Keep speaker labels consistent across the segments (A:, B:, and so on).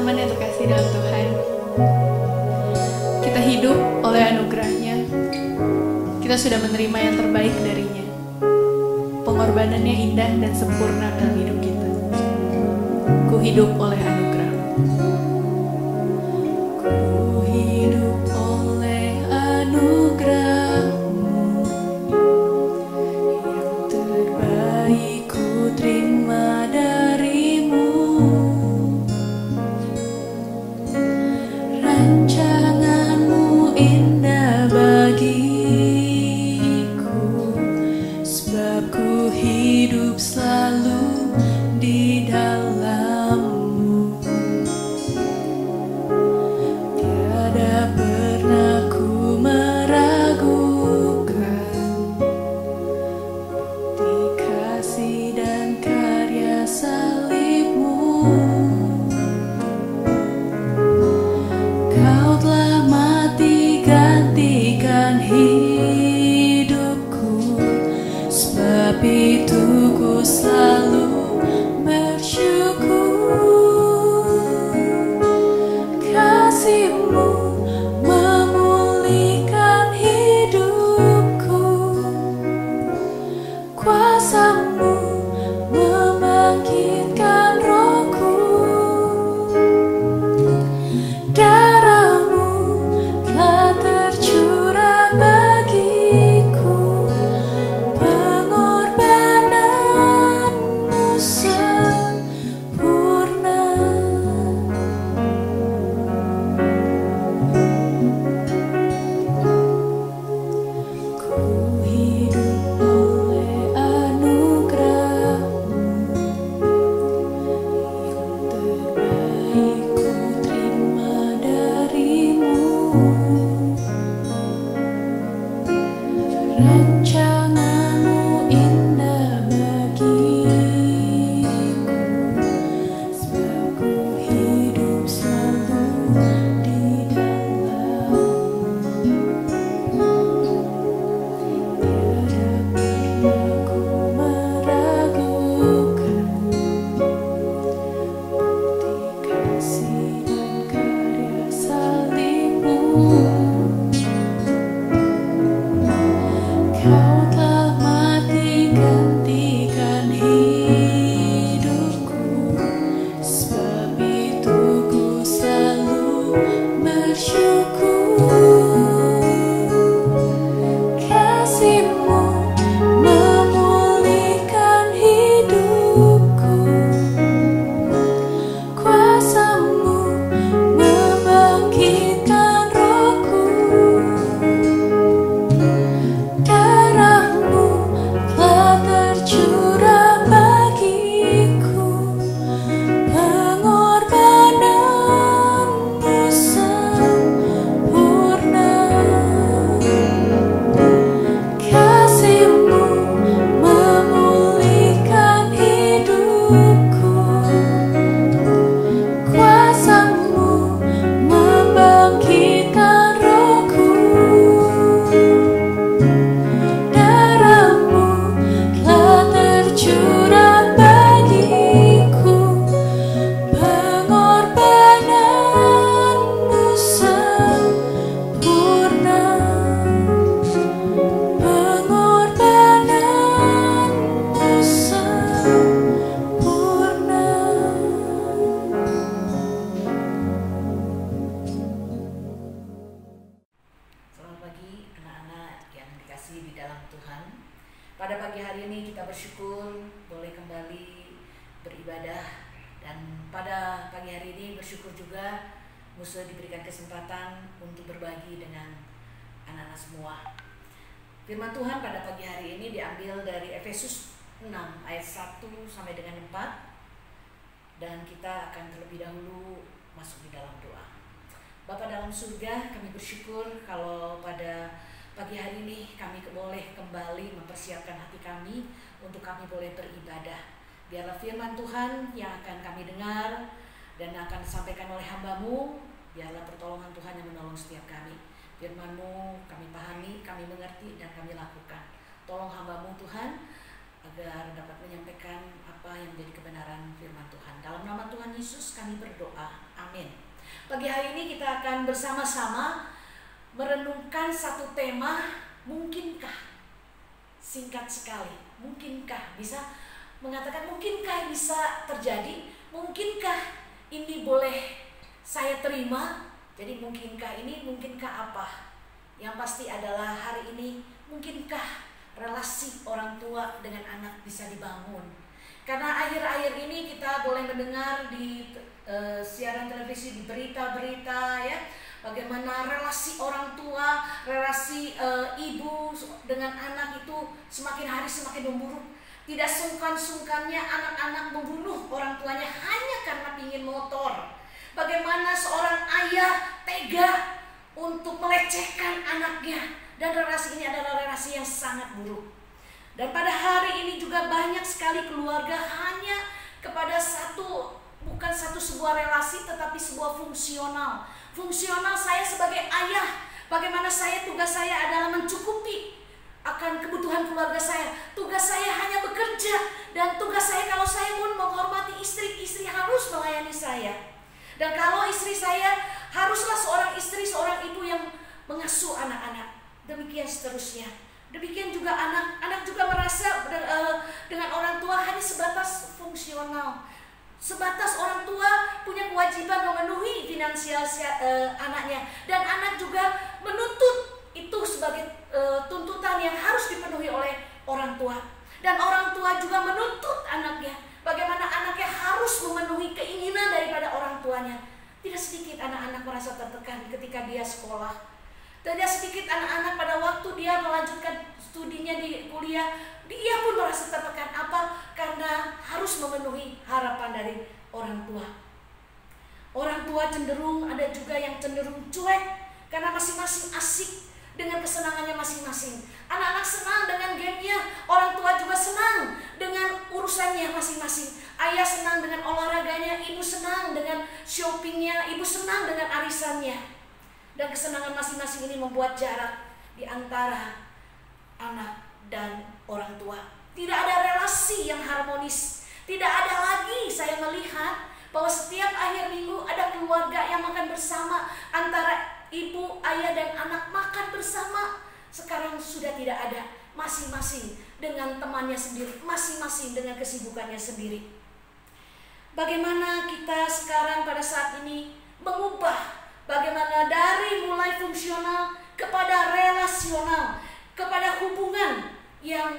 A: teman-teman yang terkasih dalam Tuhan, kita hidup oleh anugerah-Nya. Kita sudah menerima yang terbaik dari-Nya. Pengorbanannya indah dan sempurna dalam hidup kita. Ku hidup oleh anugerah. Ku hidup oleh anugerah-Mu. Yang terbaik ku terima dari-Mu. Rancangan-Mu indah bagiku, sebab ku hidup selalu di dalam-Mu. Tiada pernah ku meragukan bukti kasih dan karya salib-Mu. Kau telah mati gantikan hidupku, sebab itu ku selalu bersyukur. Kasih-Mu memulihkan hidupku, kuasa-Mu membangkitkan rohku. Darah-Mu telah tercurah bagiku, pengorbanan-Mu sempurna. Ku hidup oleh anugerah-Mu. Yang terbaik ku terima dari-Mu. Rancangan-Mu indah bagiku, sebab ku hidup selalu di dalam-Mu. Tiada pernah ku meragukan bukti kasih dan karya salib-Mu. Kau telah mati gantikan hidupku, sebab itu ku selalu bersyukur. Kasih-Mu memulihkan hidupku, kuasa-Mu membangkitkan rohku. Darah-Mu telah tercurah bagiku, pengorbanan-Mu sempurna. Kasih-Mu memulihkan hidupku, kuasa-Mu membangkitkan rohku. Darah-Mu telah tercurah bagiku, pengorbanan-Mu sempurna. Pengorbanan-Mu sempurna.
B: Selamat pagi anak-anak yang dikasihi di dalam Tuhan. Pada pagi hari ini kita bersyukur boleh kembali beribadah, dan pada pagi hari ini bersyukur juga Musa diberikan kesempatan untuk berbagi dengan anak-anak semua. Firman Tuhan pada pagi hari ini diambil dari Efesus 6 ayat 1 sampai dengan 4, dan kita akan terlebih dahulu masuk di dalam doa. Bapa dalam surga, kami bersyukur kalau pada pagi hari ini kami boleh kembali mempersiapkan hati kami untuk kami boleh beribadah. Biarlah firman Tuhan yang akan kami dengar dan akan disampaikan oleh hamba-Mu, biarlah pertolongan Tuhan yang menolong setiap kami. Firman-Mu kami pahami, kami mengerti, dan kami lakukan. Tolong hamba-Mu Tuhan, agar dapat menyampaikan apa yang menjadi kebenaran firman Tuhan. Dalam nama Tuhan Yesus kami berdoa. Amin. Pagi hari ini kita akan bersama-sama merenungkan satu tema, mungkinkah? Singkat sekali, mungkinkah? Bisa mengatakan mungkinkah bisa terjadi? Mungkinkah ini boleh saya terima? Jadi mungkinkah ini, mungkinkah apa? Yang pasti adalah hari ini, mungkinkah relasi orang tua dengan anak bisa dibangun? Karena akhir-akhir ini kita boleh mendengar di siaran televisi, di berita-berita ya, bagaimana relasi orang tua, relasi ibu dengan anak itu semakin hari semakin memburuk. Tidak sungkan-sungkannya anak-anak membunuh orang tuanya hanya karena ingin motor. Bagaimana seorang ayah tega untuk melecehkan anaknya, dan relasi ini adalah relasi yang sangat buruk. Dan pada hari ini juga banyak sekali keluarga hanya kepada bukan sebuah relasi, tetapi sebuah fungsional. Fungsional saya sebagai ayah, bagaimana tugas saya adalah mencukupi akan kebutuhan keluarga saya. Tugas saya hanya bekerja, dan tugas saya kalau saya pun menghormati istri harus melayani saya. Dan kalau istri saya haruslah seorang istri, seorang ibu yang mengasuh anak-anak. Demikian seterusnya. Demikian juga anak juga merasa dengan orang tua hanya sebatas fungsional. Sebatas orang tua punya kewajiban memenuhi finansial anaknya. Dan anak juga menuntut itu sebagai tuntutan yang harus dipenuhi oleh orang tua. Dan orang tua juga menuntut anaknya, bagaimana anaknya harus memenuhi keinginan daripada orang tuanya. Tidak sedikit anak-anak merasa tertekan ketika dia sekolah. Tidak sedikit anak-anak pada waktu dia melanjutkan studinya di kuliah, dia pun merasa tertekan. Apa? Karena harus memenuhi harapan dari orang tua. Orang tua ada juga yang cenderung cuek karena masing-masing asik dengan kesenangannya masing-masing. Anak-anak senang dengan gamenya, orang tua juga senang dengan urusannya masing-masing. Ayah senang dengan olahraganya, ibu senang dengan shoppingnya, ibu senang dengan arisannya. Dan kesenangan masing-masing ini membuat jarak di antara anak dan orang tua. Tidak ada relasi yang harmonis. Tidak ada lagi saya melihat bahwa setiap akhir minggu ada keluarga yang makan bersama, antara ibu, ayah, dan anak makan bersama. Sekarang sudah tidak ada, masing-masing dengan temannya sendiri, masing-masing dengan kesibukannya sendiri. Bagaimana kita sekarang pada saat ini mengubah, bagaimana dari mulai fungsional kepada relasional, kepada hubungan yang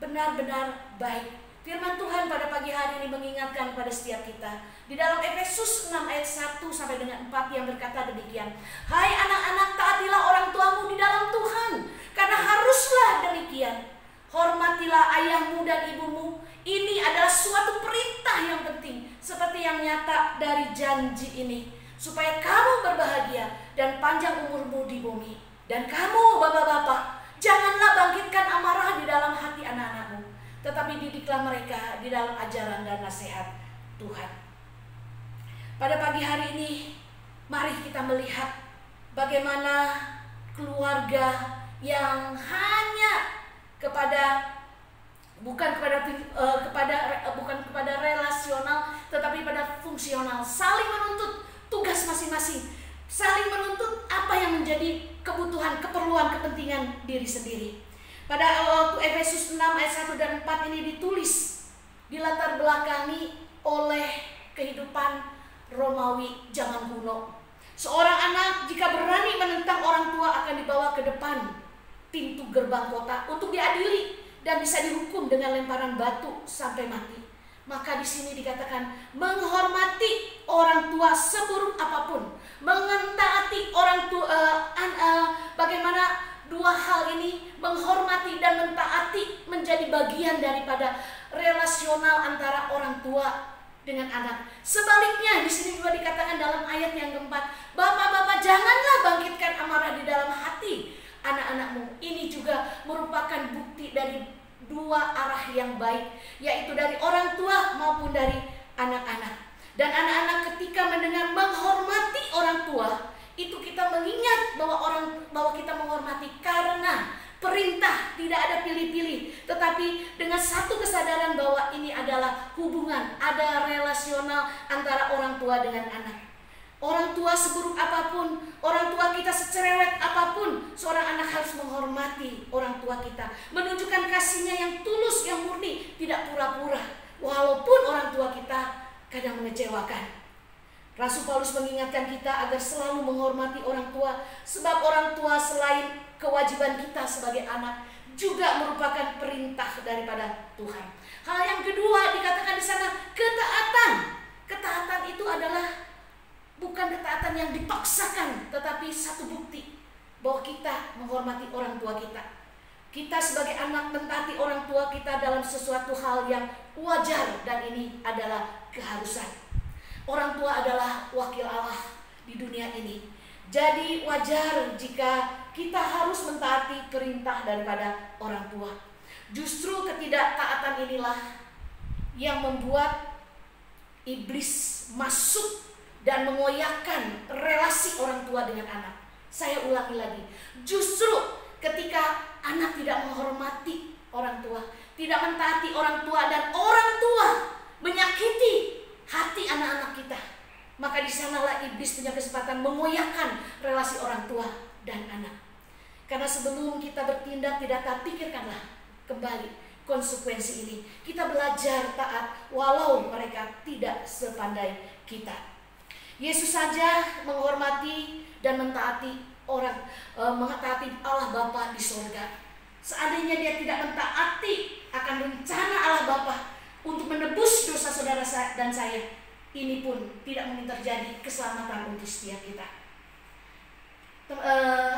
B: benar-benar baik. Firman Tuhan pada pagi hari ini mengingatkan pada setiap kita di dalam Efesus 6 ayat 1 sampai dengan 4 yang berkata demikian. Hai anak-anak, taatilah orang tuamu di dalam Tuhan, karena haruslah demikian. Hormatilah ayahmu dan ibumu. Ini adalah suatu perintah yang penting, seperti yang nyata dari janji ini, supaya kamu berbahagia dan panjang umurmu di bumi. Dan kamu bapak-bapak, janganlah bangkitkan amarah di dalam hati anak-anakmu, tetapi didiklah mereka di dalam ajaran dan nasihat Tuhan. Pada pagi hari ini, mari kita melihat bagaimana keluarga yang hanya bukan kepada relasional, tetapi pada fungsional, saling menuntut tugas masing-masing, saling menuntut apa yang menjadi kebutuhan, keperluan, kepentingan diri sendiri. Pada waktu Efesus 6 ayat 1 dan 4 ini ditulis, dilatar belakangi oleh kehidupan Romawi zaman kuno. Seorang anak jika berani menentang orang tua akan dibawa ke depan pintu gerbang kota untuk diadili dan bisa dihukum dengan lemparan batu sampai mati. Maka di sini dikatakan menghormati orang tua seburuk apapun, mengentaati orang tua. Bagaimana dua hal ini, menghormati dan mentaati, menjadi bagian daripada relasional antara orang tua dengan anak. Sebaliknya di sini juga dikatakan dalam ayat yang keempat, bapak-bapak janganlah bangkitkan amarah di dalam hati anak-anakmu. Ini juga merupakan bukti dari dua arah yang baik, yaitu dari orang tua maupun dari anak-anak. Dan anak-anak ketika mendengar menghormati orang tua, itu kita mengingat bahwa kita menghormati karena perintah, tidak ada pilih-pilih, tetapi dengan satu kesadaran bahwa ini adalah hubungan, ada relasional antara orang tua dengan anak. Orang tua seburuk apapun, orang tua kita secerewet apapun, seorang anak harus menghormati orang tua kita, menunjukkan kasihnya yang tulus, yang murni, tidak pura-pura, walaupun orang tua kita kadang mengecewakan. Rasul Paulus mengingatkan kita agar selalu menghormati orang tua, sebab orang tua selain kewajiban kita sebagai anak juga merupakan perintah daripada Tuhan. Hal yang kedua dikatakan di sana, ketaatan. Ketaatan itu adalah bukan ketaatan yang dipaksakan, tetapi satu bukti bahwa kita menghormati orang tua kita. Kita sebagai anak mentaati orang tua kita dalam sesuatu hal yang wajar, dan ini adalah keharusan. Orang tua adalah wakil Allah di dunia ini. Jadi wajar jika kita harus mentaati perintah daripada orang tua. Justru ketidaktaatan inilah yang membuat iblis masuk dan mengoyakkan relasi orang tua dengan anak. Saya ulangi lagi, justru ketika anak tidak menghormati orang tua, tidak mentaati orang tua, dan orang tua menyakiti hati anak-anak kita, maka di sanalah iblis punya kesempatan mengoyakkan relasi orang tua dan anak. Karena sebelum kita bertindak tidak taat, pikirkanlah kembali konsekuensi ini. Kita belajar taat walau mereka tidak sepandai kita. Yesus saja menghormati dan mentaati mentaati Allah Bapa di sorga. Seandainya dia tidak mentaati akan rencana Allah Bapa untuk menebus dosa saudara dan saya, ini pun tidak mungkin terjadi keselamatan untuk setiap kita.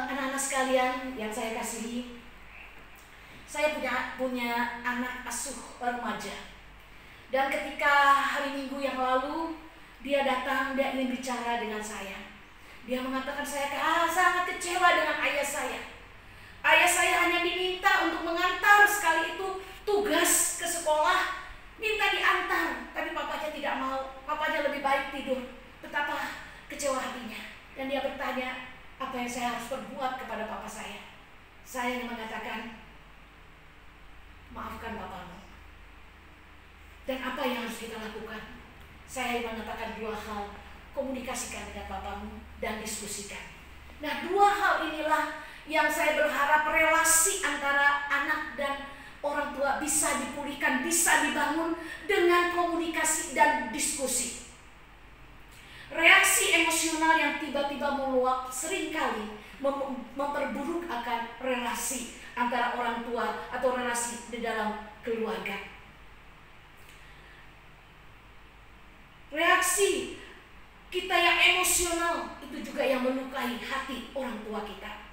B: Anak-anak sekalian yang saya kasihi, saya punya anak asuh remaja, dan ketika hari Minggu yang lalu dia datang, dia ingin bicara dengan saya. Dia mengatakan, saya sangat kecewa dengan ayah saya. Ayah saya hanya diminta untuk mengantar, sekali itu tugas ke sekolah, minta diantar, tapi papanya tidak mau. Papanya lebih baik tidur. Betapa kecewa hatinya. Dan dia bertanya, apa yang saya harus perbuat kepada papa saya? Saya yang mengatakan, maafkan bapamu. Dan apa yang harus kita lakukan? Saya mengatakan dua hal, komunikasikan dengan bapamu dan diskusikan. Nah, dua hal inilah yang saya berharap relasi antara anak dan orang tua bisa dipulihkan, bisa dibangun dengan komunikasi dan diskusi. Reaksi emosional yang tiba-tiba meluap seringkali memperburuk akan relasi antara orang tua atau relasi di dalam keluarga. Reaksi kita yang emosional itu juga yang melukai hati orang tua kita.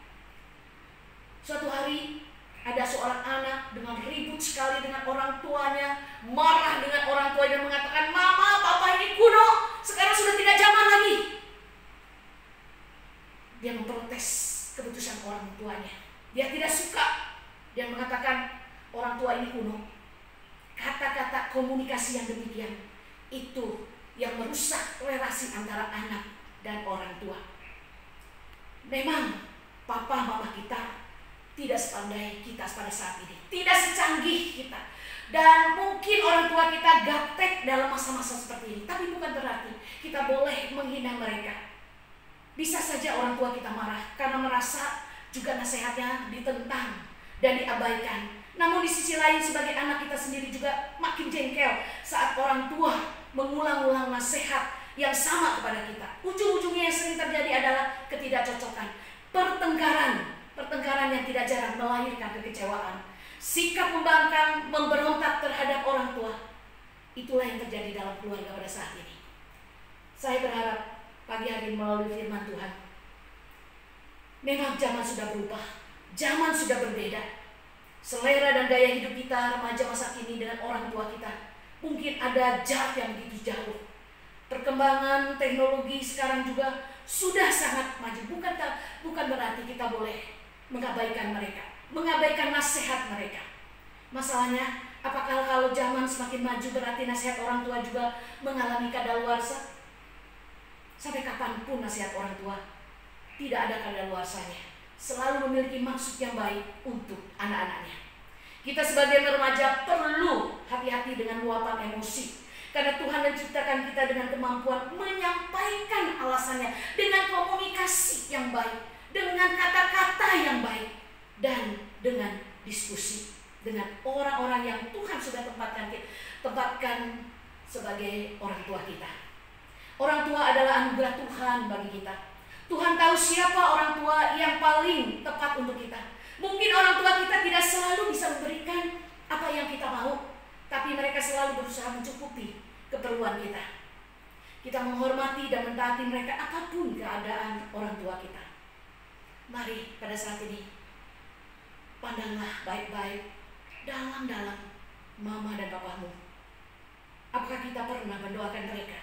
B: Suatu hari ada seorang anak dengan ribut sekali dengan orang tuanya, marah dengan orang tuanya, mengatakan, mama, papa ini kuno, sekarang sudah tidak zaman lagi. Dia memprotes keputusan orang tuanya. Dia tidak suka. Dia mengatakan orang tua ini kuno. Kata-kata komunikasi yang demikian itu yang merusak relasi antara anak dan orang tua. Memang papa mama kita tidak sepandai kita pada saat ini, tidak secanggih kita, dan mungkin orang tua kita gaptek dalam masa-masa seperti ini. Tapi bukan berarti kita boleh menghina mereka. Bisa saja orang tua kita marah karena merasa juga nasihatnya ditentang dan diabaikan. Namun di sisi lain sebagai anak kita sendiri juga makin jengkel saat orang tua mengulang-ulang nasihat yang sama kepada kita. Ujung-ujungnya yang sering terjadi adalah ketidakcocokan, pertengkaran yang tidak jarang melahirkan kekecewaan, sikap membangkang, memberontak terhadap orang tua. Itulah yang terjadi dalam keluarga pada saat ini. Saya berharap pagi hari melalui firman Tuhan, memang zaman sudah berubah, zaman sudah berbeda. Selera dan gaya hidup kita remaja masa kini dengan orang tua kita mungkin ada jarak yang begitu jauh. Perkembangan teknologi sekarang juga sudah sangat maju. Bukan berarti kita boleh mengabaikan mereka, mengabaikan nasihat mereka. Masalahnya, apakah kalau zaman semakin maju berarti nasihat orang tua juga mengalami kadaluarsa? Sampai kapanpun nasihat orang tua tidak ada kadaluarsanya. Selalu memiliki maksud yang baik untuk anak-anaknya. Kita sebagai remaja perlu hati-hati dengan luapan emosi. Karena Tuhan menciptakan kita dengan kemampuan menyampaikan alasannya dengan komunikasi yang baik, dengan kata-kata yang baik, dan dengan diskusi dengan orang-orang yang Tuhan sudah tempatkan sebagai orang tua kita. Orang tua adalah anugerah Tuhan bagi kita. Tuhan tahu siapa orang tua yang paling tepat untuk kita. Mungkin orang tua kita tidak selalu bisa memberikan apa yang kita mau, tapi mereka selalu berusaha mencukupi keperluan kita. Kita menghormati dan mentaati mereka apapun keadaan orang tua kita. Mari pada saat ini, pandanglah baik-baik dalam-dalam mama dan papamu. Apakah kita pernah mendoakan mereka?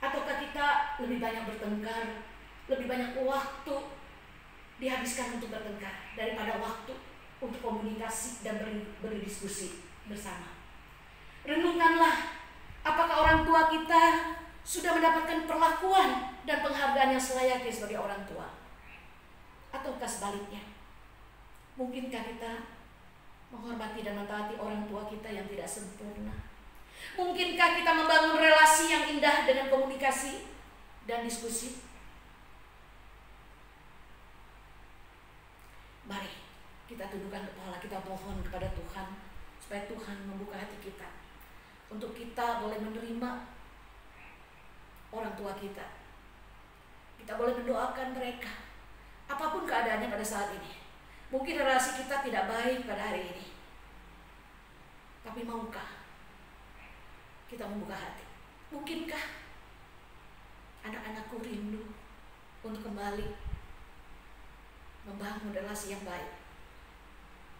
B: Ataukah kita lebih banyak bertengkar, lebih banyak waktu dihabiskan untuk bertengkar daripada waktu untuk komunikasi dan berdiskusi bersama? Renungkanlah, apakah orang tua kita sudah mendapatkan perlakuan dan penghargaan yang selayaknya sebagai orang tua? Ataukah sebaliknya? Mungkinkah kita menghormati dan mentaati orang tua kita yang tidak sempurna? Mungkinkah kita membangun relasi yang indah dengan komunikasi dan diskusi? Mari kita tundukkan kepala, kita mohon kepada Tuhan supaya Tuhan membuka hati kita untuk kita boleh menerima orang tua kita. Kita boleh mendoakan mereka apapun keadaannya pada saat ini. Mungkin relasi kita tidak baik pada hari ini, tapi maukah kita membuka hati? Mungkinkah anak-anakku rindu untuk kembali membangun relasi yang baik,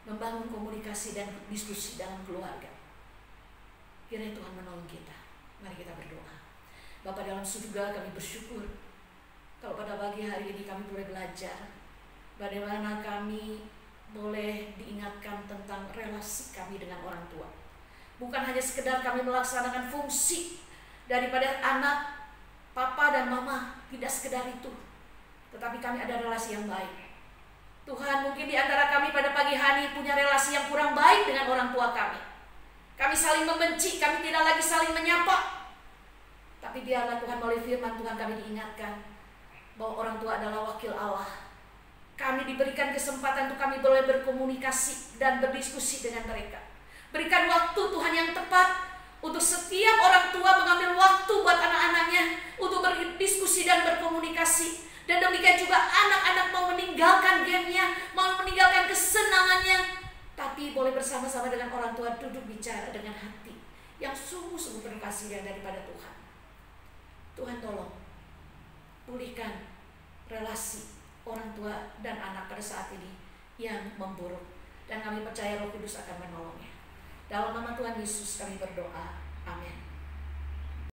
B: membangun komunikasi dan diskusi dalam keluarga? Kiranya Tuhan menolong kita. Mari kita berdoa. Bapa dalam surga, kami bersyukur kalau pada pagi hari ini kami boleh belajar bagaimana kami boleh diingatkan tentang relasi kami dengan orang tua. Bukan hanya sekedar kami melaksanakan fungsi daripada anak, papa dan mama, tidak sekedar itu, tetapi kami ada relasi yang baik. Tuhan, mungkin di antara kami pada pagi hari punya relasi yang kurang baik dengan orang tua kami. Kami saling membenci, kami tidak lagi saling menyapa. Tapi biarlah Tuhan melalui firman Tuhan kami diingatkan bahwa orang tua adalah wakil Allah. Kami diberikan kesempatan untuk kami boleh berkomunikasi dan berdiskusi dengan mereka. Berikan waktu Tuhan yang tepat untuk setiap orang tua mengambil waktu buat anak-anaknya untuk berdiskusi dan berkomunikasi. Dan demikian juga anak-anak mau meninggalkan gamenya, mau meninggalkan kesenangannya, tapi boleh bersama-sama dengan orang tua duduk bicara dengan hati yang sungguh-sungguh penuh kasih daripada Tuhan. Tuhan tolong pulihkan relasi orang tua dan anak pada saat ini yang memburuk, dan kami percaya Roh Kudus akan menolongnya. Dalam nama Tuhan Yesus kami berdoa. Amin.